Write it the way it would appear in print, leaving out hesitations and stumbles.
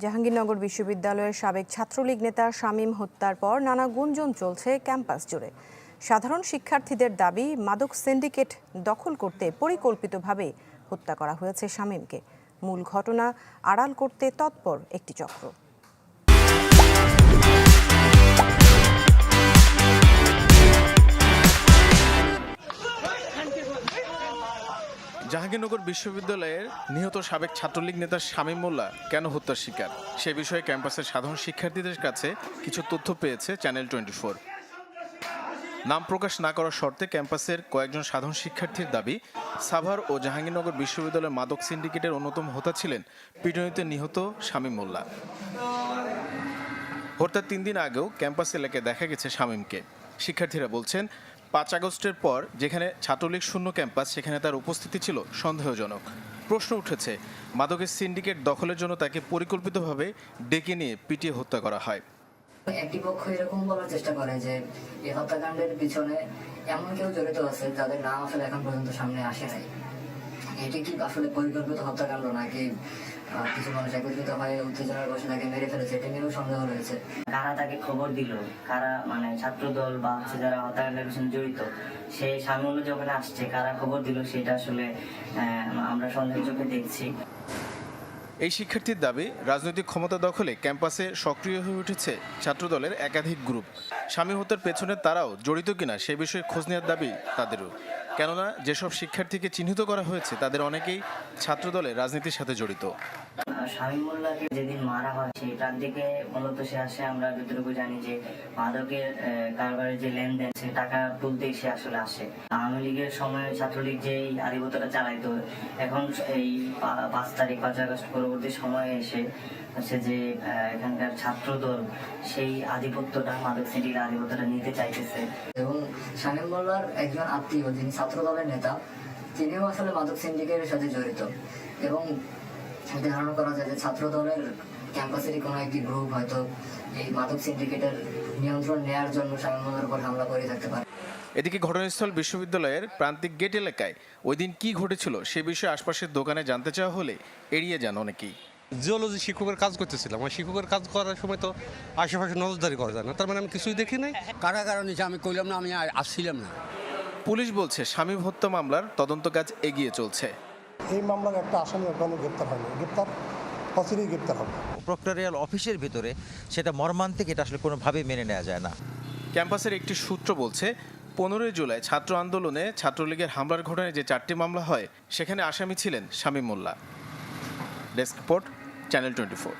জাহাঙ্গীরনগর বিশ্ববিদ্যালয়ের সাবেক ছাত্রলীগ নেতা শামীম হত্যার পর নানা গুঞ্জন চলছে ক্যাম্পাস জুড়ে। সাধারণ শিক্ষার্থীদের দাবি, মাদক সিন্ডিকেট দখল করতে পরিকল্পিতভাবে হত্যা করা হয়েছে শামীমকে। মূল ঘটনা আড়াল করতে তৎপর একটি চক্র। জাহাঙ্গীরনগর বিশ্ববিদ্যালয়ের নিহত সাবেক ছাত্রলীগ নেতা শামীম মোল্লা কেন হত্যার শিকার, সে বিষয়ে ক্যাম্পাসের সাধারণ শিক্ষার্থীদের কাছে কিছু তথ্য পেয়েছে চ্যানেল 24। নাম প্রকাশ না করার শর্তে ক্যাম্পাসের কয়েকজন সাধারণ শিক্ষার্থীর দাবি, সাভার ও জাহাঙ্গীরনগর বিশ্ববিদ্যালয়ের মাদক সিন্ডিকেটের অন্যতম হোতা ছিলেন পিটুনিতে নিহত শামীম মোল্লা। হত্যার 3 দিন আগেও ক্যাম্পাস এলাকায় দেখা গেছে শামীমকে। শিক্ষার্থীরা বলছেন, 5 আগস্টের পর যেখানে ছাত্রলীগ শূন্য ক্যাম্পাস, সেখানে তার উপস্থিতি ছিল সন্দেহজনক। প্রশ্ন উঠেছে, মাদকের সিন্ডিকেট দখলের জন্য তাকে পরিকল্পিতভাবে ডেকে নিয়ে পিটিয়ে হত্যা করা হয়। একটি পক্ষ এরকম বলার চেষ্টা করে যে এই হত্যাকাণ্ডের পিছনে এমন কেউ জড়িত আছে যাদের নাম আসলে এখন পর্যন্ত সামনে আসে নাই। এটি কি আসলে পরিকল্পিত হত্যাকাণ্ড নাকি কিছু মানুষ একত্রিত হয়ে উত্তেজনার বসে তাকে মেরে ফেলেছে, এটা নিয়েও সন্দেহ রয়েছে। কারা তাকে খবর দিল, কারা ছাত্রদল বা যারা হত্যাকাণ্ডের পিছনে জড়িত, সেই সামনে যখন আসছে কারা খবর দিল, সেটা আসলে আমরা সন্দেহের চোখে দেখছি। এই শিক্ষার্থীর দাবি, রাজনৈতিক ক্ষমতা দখলে ক্যাম্পাসে সক্রিয় হয়ে উঠেছে ছাত্রদলের একাধিক গ্রুপ। শামীম হত্যার পেছনে তারাও জড়িত কিনা সে বিষয়ে খোঁজ নেওয়ার দাবি তাদেরও। কেননা যেসব শিক্ষার্থীকে চিহ্নিত করা হয়েছে তাদের অনেকেই ছাত্রদলের রাজনীতির সাথে জড়িত। শামীম মোল্লাকে যেদিন মারা হয় সেটার দিকে মূলত সে আসে। আমরা যতটুকু জানি যে মাদকের কারবারের যে লেনদেন, সে টাকা তুলতেই সে আসলে আসে। আওয়ামী লীগের সময় ছাত্রলীগ যে আধিপত্যটা চালাইতো, এখন এই 5 আগস্ট পরবর্তী সময়ে এসে হচ্ছে যে এখানকার ছাত্রদল সেই আধিপত্যটা, মাদক সিন্ডিকেটের আধিপত্যটা নিতে চাইতেছে। এবং শামীম মোল্লার একজন আত্মীয় যিনি ছাত্রদলের নেতা, তিনিও আসলে মাদক সিন্ডিকেটের সাথে জড়িত। এবং এটি ধারণা করা যায় যে ছাত্রদলের ক্যাম্পাসেরই কোনো একটি গ্রুপ হয়তো এই মাদক সিন্ডিকেটের নিয়ন্ত্রণ নেওয়ার জন্য শামীম মোল্লার উপর হামলা করে থাকতে পারে। এদিকে ঘটনাস্থল বিশ্ববিদ্যালয়ের প্রান্তিক গেট এলাকায় ওই দিন কি ঘটেছিল সে বিষয়ে আশপাশের দোকানে জানতে চাওয়া হলে এড়িয়ে যান অনেকেই। জিওলজি শিক্ষকের কাজ করতেছিলাম, ওই শিক্ষকের কাজ করার সময় তো আশেপাশে নজরদারি করা যায় না, তার মানে আমি কিছুই দেখি নাই। কারা কারণে আমি কইলাম না, আমি আসছিলাম না। পুলিশ বলছে শামীম হত্যা মামলার তদন্ত কাজ এগিয়ে চলছে। এই মামলার একটা আসামি এখনো গ্রেপ্তার হয়নি, অচিরেই গ্রেপ্তার হবে। প্রক্টরিয়াল অফিসের ভিতরে সেটা মর্মান্তিক, এটা আসলে কোনোভাবেই মেনে নেওয়া যায় না। ক্যাম্পাসের একটি সূত্র বলছে, 15 জুলাই ছাত্র আন্দোলনে ছাত্রলীগের হামলার ঘটনায় যে 4টি মামলা হয় সেখানে আসামি ছিলেন Shamim Molla. Desk report, channel 24।